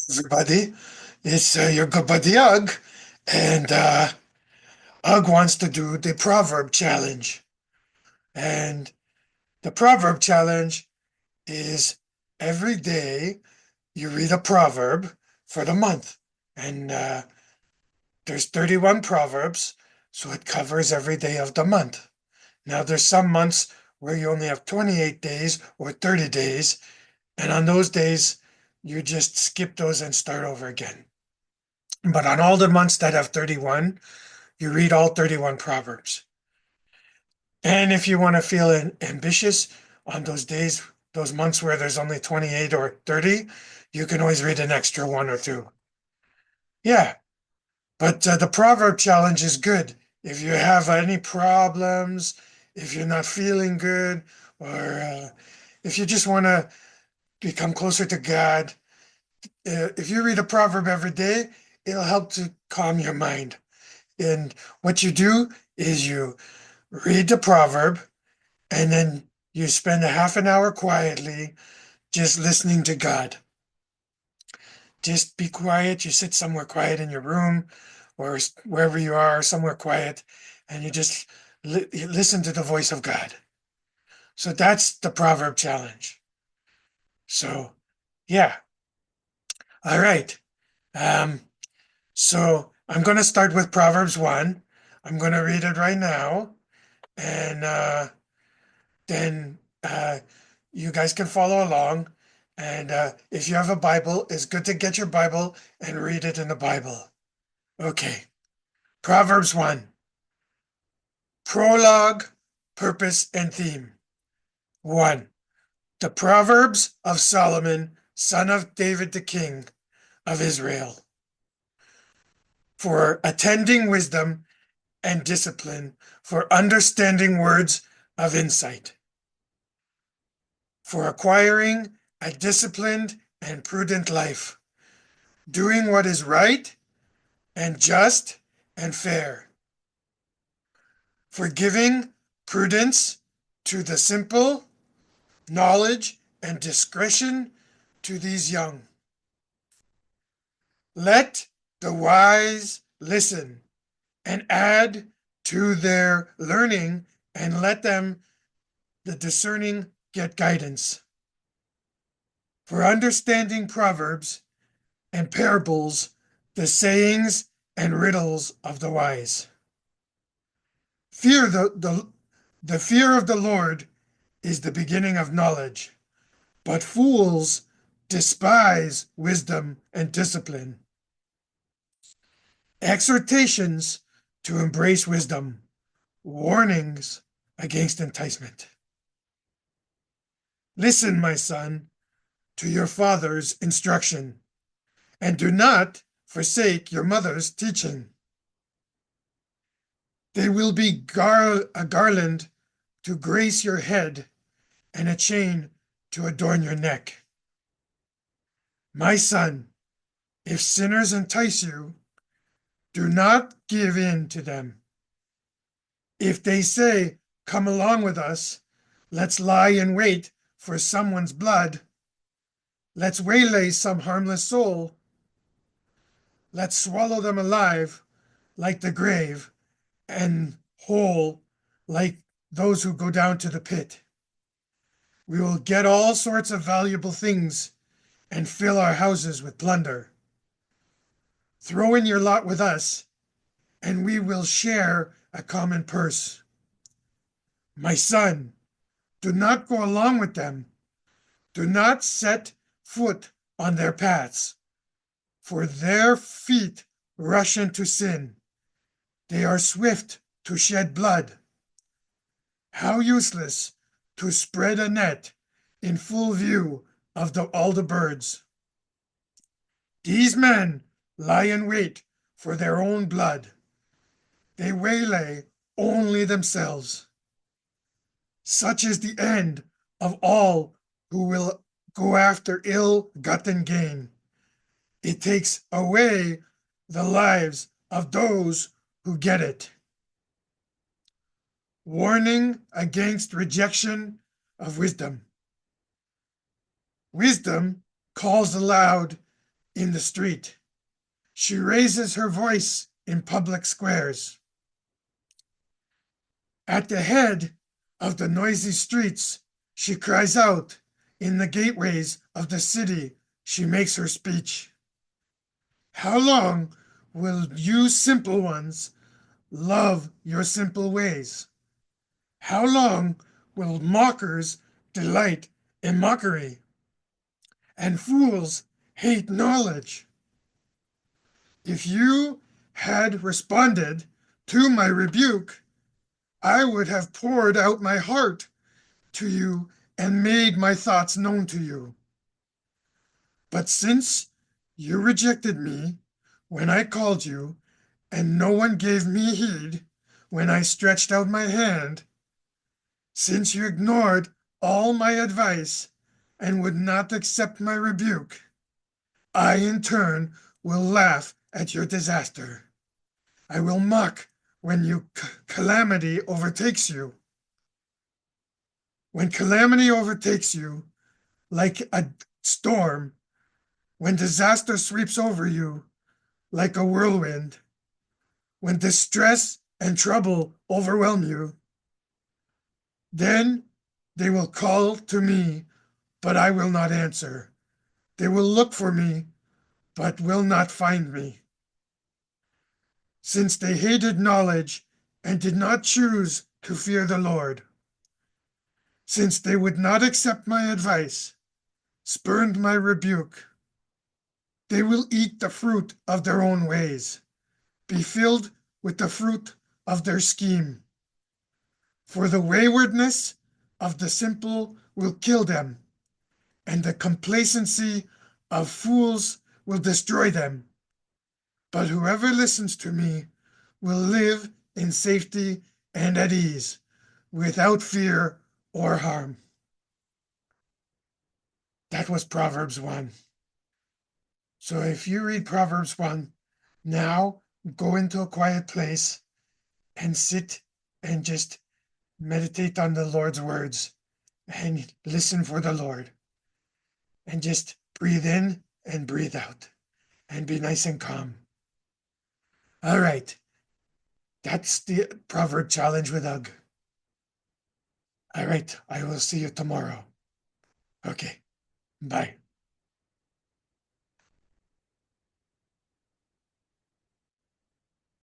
Everybody. It's your good buddy Uugh, and Uugh wants to do the Proverb Challenge. And the Proverb Challenge is every day you read a proverb for the month. And there's 31 proverbs, so it covers every day of the month. Now, there's some months where you only have 28 days or 30 days, and on those days, you just skip those and start over again. But on all the months that have 31, you read all 31 Proverbs. And if you want to feel ambitious on those days, those months where there's only 28 or 30, you can always read an extra one or two. Yeah, but the Proverb Challenge is good. If you have any problems, if you're not feeling good, or if you just want to become closer to God, if you read a proverb every day, it'll help to calm your mind. And what you do is you read the proverb and then you spend a half an hour quietly just listening to God. Just be quiet. You sit somewhere quiet in your room or wherever you are, somewhere quiet, and you just listen to the voice of God. So that's the proverb challenge. So, yeah. All right. Um, so I'm going to start with Proverbs 1. I'm going to read it right now. And then you guys can follow along. And if you have a Bible, it's good to get your Bible and read it in the Bible. Okay, Proverbs 1. Prologue, Purpose, and Theme. 1. The Proverbs of Solomon, son of David the king of Israel, for attending wisdom and discipline, for understanding words of insight, for acquiring a disciplined and prudent life, doing what is right and just and fair, for giving prudence to the simple, knowledge and discretion to these young. Let the wise listen and add to their learning, and let them, the discerning, get guidance. For understanding proverbs and parables, the sayings and riddles of the wise. Fear the fear of the Lord is the beginning of knowledge, but fools despise wisdom and discipline. Exhortations to embrace wisdom, warnings against enticement. Listen, my son, to your father's instruction, and do not forsake your mother's teaching. They will be a garland to grace your head and a chain to adorn your neck. My son, if sinners entice you, do not give in to them. If they say, come along with us, let's lie in wait for someone's blood, let's waylay some harmless soul, let's swallow them alive like the grave and whole like those who go down to the pit. We will get all sorts of valuable things and fill our houses with plunder. Throw in your lot with us, and we will share a common purse. My son, do not go along with them. Do not set foot on their paths, for their feet rush into sin. They are swift to shed blood. How useless to spread a net in full view of all the birds. These men lie in wait for their own blood. They waylay only themselves. Such is the end of all who will go after ill-gotten gain. It takes away the lives of those who get it. Warning against rejection of wisdom. Wisdom calls aloud in the street. She raises her voice in public squares. At the head of the noisy streets, she cries out. In the gateways of the city, she makes her speech. How long will you simple ones love your simple ways? How long will mockers delight in mockery and fools hate knowledge? If you had responded to my rebuke, I would have poured out my heart to you and made my thoughts known to you. But since you rejected me when I called you, and no one gave me heed when I stretched out my hand, since you ignored all my advice and would not accept my rebuke, I in turn will laugh at your disaster. I will mock when calamity overtakes you. When calamity overtakes you, like a storm, when disaster sweeps over you, like a whirlwind, when distress and trouble overwhelm you, then they will call to me, but I will not answer. They will look for me, but will not find me. Since they hated knowledge and did not choose to fear the Lord, since they would not accept my advice, spurned my rebuke, they will eat the fruit of their own ways, be filled with the fruit of their scheme. For the waywardness of the simple will kill them, and the complacency of fools will destroy them. But whoever listens to me will live in safety and at ease, without fear or harm. That was Proverbs 1. So if you read Proverbs 1, now go into a quiet place and sit and just meditate on the Lord's words and listen for the Lord. And just breathe in and breathe out and be nice and calm. All right. That's the proverb challenge with Uugh. All right. I will see you tomorrow. Okay. Bye.